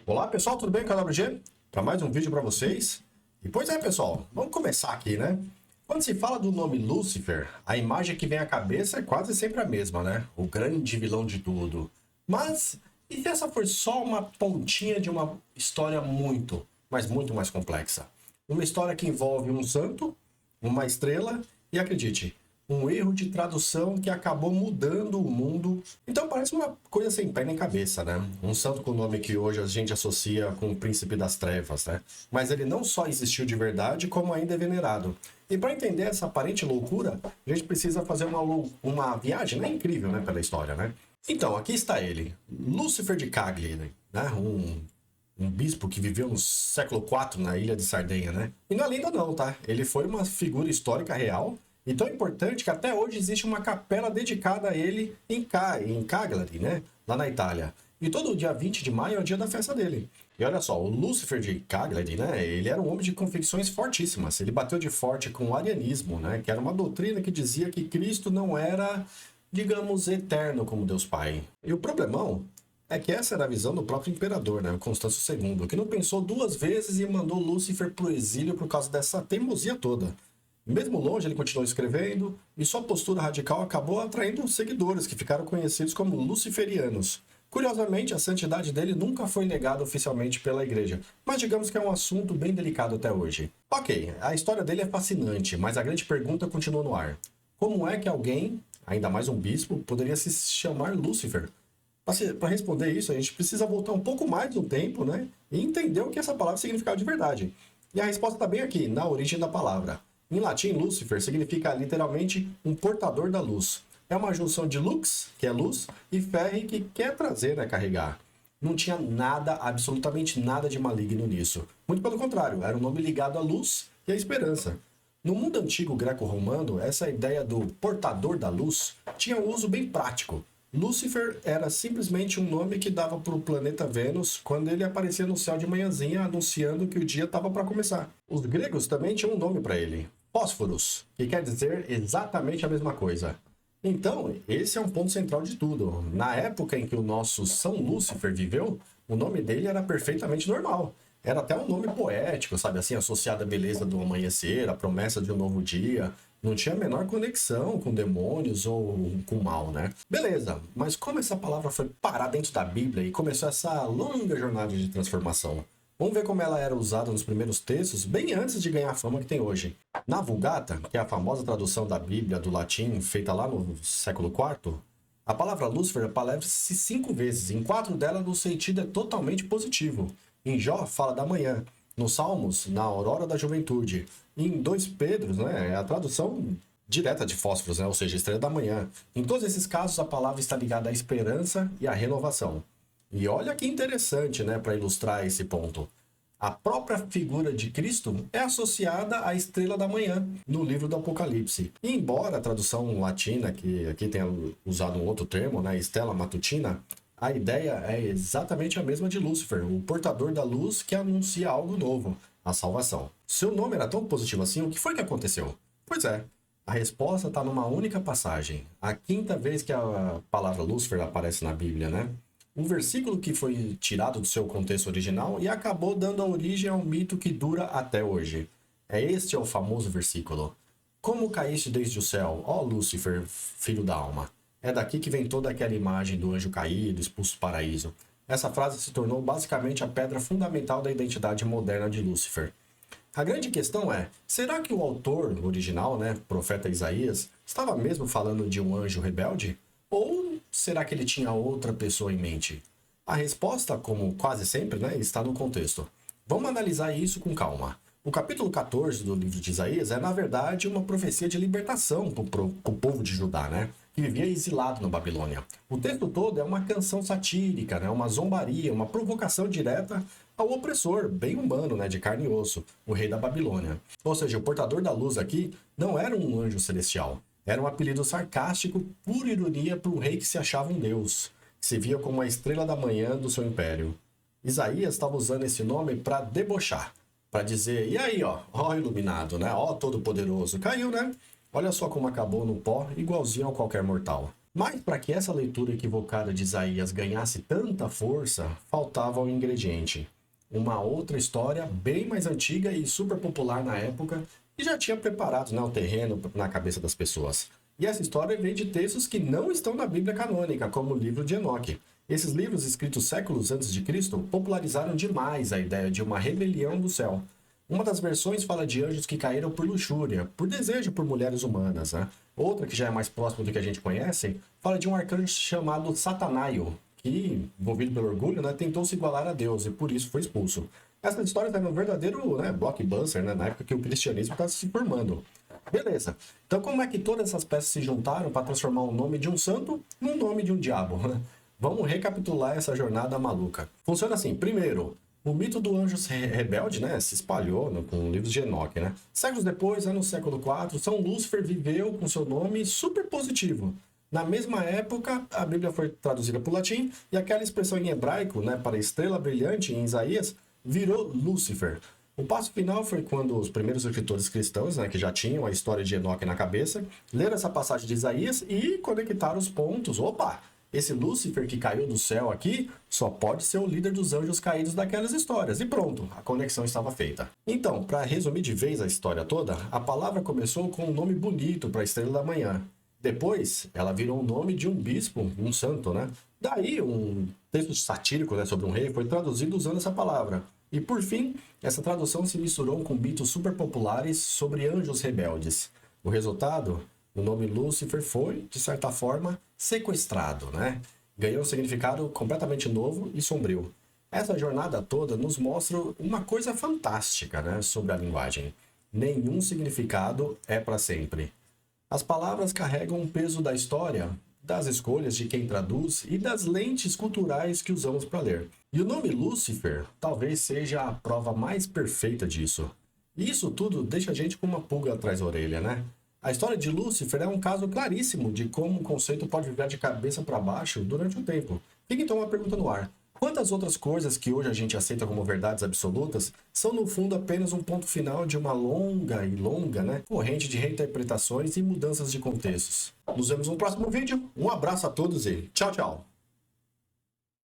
Olá pessoal, tudo bem com a WG? Para mais um vídeo para vocês. E pois é pessoal, vamos começar aqui, né? Quando se fala do nome Lúcifer, a imagem que vem à cabeça é quase sempre a mesma, né? O grande vilão de tudo. Mas, e se essa for só uma pontinha de uma história muito, mas muito mais complexa? Uma história que envolve um santo, uma estrela e, acredite, um erro de tradução que acabou mudando o mundo. Então parece uma coisa sem pé nem cabeça, né? Um santo com nome que hoje a gente associa com o príncipe das trevas, né? Mas ele não só existiu de verdade, como ainda é venerado. E para entender essa aparente loucura, a gente precisa fazer uma viagem, né? Incrível, né? Pela história, né? Então, aqui está ele, Lúcifer de Cagliari, né? Um bispo que viveu no século IV na ilha de Sardenha, né? E não é lenda não, tá? Ele foi uma figura histórica real e tão importante que até hoje existe uma capela dedicada a ele em Cagliari, né? Lá na Itália. E todo dia 20 de maio é o dia da festa dele. E olha só, o Lúcifer de Cagliari, né? Ele era um homem de convicções fortíssimas. Ele bateu de forte com o arianismo, né? Que era uma doutrina que dizia que Cristo não era, digamos, eterno como Deus Pai. E o problemão é que essa era a visão do próprio imperador, né, o Constâncio II, que não pensou duas vezes e mandou Lúcifer para o exílio por causa dessa teimosia toda. Mesmo longe, ele continuou escrevendo, e sua postura radical acabou atraindo seguidores, que ficaram conhecidos como luciferianos. Curiosamente, a santidade dele nunca foi negada oficialmente pela igreja, mas digamos que é um assunto bem delicado até hoje. Ok, a história dele é fascinante, mas a grande pergunta continua no ar. Como é que alguém, ainda mais um bispo, poderia se chamar Lúcifer? Para responder isso, a gente precisa voltar um pouco mais no tempo, né? E entender o que essa palavra significava de verdade. E a resposta está bem aqui, na origem da palavra. Em latim, Lúcifer significa literalmente um portador da luz. É uma junção de lux, que é luz, e ferre, que quer trazer, né, carregar. Não tinha nada, absolutamente nada de maligno nisso. Muito pelo contrário, era um nome ligado à luz e à esperança. No mundo antigo greco-romano, essa ideia do portador da luz tinha um uso bem prático. Lúcifer era simplesmente um nome que dava para o planeta Vênus quando ele aparecia no céu de manhãzinha anunciando que o dia estava para começar. Os gregos também tinham um nome para ele, Fósforos, que quer dizer exatamente a mesma coisa. Então, esse é um ponto central de tudo. Na época em que o nosso São Lúcifer viveu, o nome dele era perfeitamente normal. Era até um nome poético, sabe assim, associado à beleza do amanhecer, à promessa de um novo dia. Não tinha a menor conexão com demônios ou com mal, né? Beleza, mas como essa palavra foi parar dentro da Bíblia e começou essa longa jornada de transformação? Vamos ver como ela era usada nos primeiros textos, bem antes de ganhar a fama que tem hoje. Na Vulgata, que é a famosa tradução da Bíblia do latim feita lá no século IV, a palavra Lúcifer aparece 5 vezes, em 4 delas o sentido é totalmente positivo. Em Jó, fala da manhã. Nos Salmos, na aurora da juventude. Em 2 Pedros, né, é a tradução direta de fósforos, né, ou seja, estrela da manhã. Em todos esses casos, a palavra está ligada à esperança e à renovação. E olha que interessante, né, para ilustrar esse ponto. A própria figura de Cristo é associada à estrela da manhã, no livro do Apocalipse. E embora a tradução latina, que aqui tenha usado um outro termo, né, Stella Matutina, a ideia é exatamente a mesma de Lúcifer, o portador da luz que anuncia algo novo, a salvação. Seu nome era tão positivo assim, o que foi que aconteceu? Pois é, a resposta está numa única passagem. A 5ª vez que a palavra Lúcifer aparece na Bíblia, né? Um versículo que foi tirado do seu contexto original e acabou dando a origem a um mito que dura até hoje. Este é o famoso versículo. Como caíste desde o céu, ó Lúcifer, filho da alma? É daqui que vem toda aquela imagem do anjo caído, expulso do paraíso. Essa frase se tornou basicamente a pedra fundamental da identidade moderna de Lúcifer. A grande questão é, será que o autor original, né, profeta Isaías, estava mesmo falando de um anjo rebelde? Ou será que ele tinha outra pessoa em mente? A resposta, como quase sempre, né, está no contexto. Vamos analisar isso com calma. O capítulo 14 do livro de Isaías é, na verdade, uma profecia de libertação para o povo de Judá, né? Que vivia exilado na Babilônia. O texto todo é uma canção satírica, né? Uma zombaria, uma provocação direta ao opressor, bem humano, né? De carne e osso, o rei da Babilônia. Ou seja, o portador da luz aqui não era um anjo celestial. Era um apelido sarcástico, por ironia, para um rei que se achava um deus, que se via como a estrela da manhã do seu império. Isaías estava usando esse nome para debochar, para dizer, e aí, ó iluminado, né? Ó todo-poderoso, caiu, né? Olha só como acabou no pó, igualzinho a qualquer mortal. Mas para que essa leitura equivocada de Isaías ganhasse tanta força, faltava um ingrediente. Uma outra história bem mais antiga e super popular na época e já tinha preparado, né, o terreno na cabeça das pessoas. E essa história vem de textos que não estão na Bíblia canônica, como o livro de Enoque. Esses livros, escritos séculos antes de Cristo, popularizaram demais a ideia de uma rebelião do céu. Uma das versões fala de anjos que caíram por luxúria, por desejo por mulheres humanas, né? Outra, que já é mais próxima do que a gente conhece, fala de um arcanjo chamado Satanaio, que, envolvido pelo orgulho, né, tentou se igualar a Deus e por isso foi expulso. Essa história era um verdadeiro, né, blockbuster, né, na época que o cristianismo estava se formando. Beleza. Então como é que todas essas peças se juntaram para transformar o nome de um santo num nome de um diabo? Vamos recapitular essa jornada maluca. Funciona assim. Primeiro, o mito do anjo rebelde, né, se espalhou com livros de Enoque, né? Séculos depois, no século IV, São Lúcifer viveu com seu nome super positivo. Na mesma época, a Bíblia foi traduzida para o latim e aquela expressão em hebraico, né, para estrela brilhante em Isaías, virou Lúcifer. O passo final foi quando os primeiros escritores cristãos, né, que já tinham a história de Enoque na cabeça, leram essa passagem de Isaías e conectaram os pontos. Opa! Esse Lúcifer que caiu do céu aqui só pode ser o líder dos anjos caídos daquelas histórias. E pronto, a conexão estava feita. Então, para resumir de vez a história toda, a palavra começou com um nome bonito para a estrela da manhã. Depois, ela virou o nome de um bispo, um santo, né? Daí, um texto satírico, né, sobre um rei foi traduzido usando essa palavra. E por fim, essa tradução se misturou com mitos super populares sobre anjos rebeldes. O resultado, o nome Lúcifer foi, de certa forma, sequestrado, né? Ganhou um significado completamente novo e sombrio. Essa jornada toda nos mostra uma coisa fantástica, né, sobre a linguagem. Nenhum significado é para sempre. As palavras carregam o peso da história, das escolhas de quem traduz e das lentes culturais que usamos para ler. E o nome Lúcifer talvez seja a prova mais perfeita disso. E isso tudo deixa a gente com uma pulga atrás da orelha, né? A história de Lúcifer é um caso claríssimo de como um conceito pode virar de cabeça para baixo durante um tempo. Fica então uma pergunta no ar. Quantas outras coisas que hoje a gente aceita como verdades absolutas são no fundo apenas um ponto final de uma longa, né, corrente de reinterpretações e mudanças de contextos? Nos vemos no próximo vídeo. Um abraço a todos e tchau, tchau!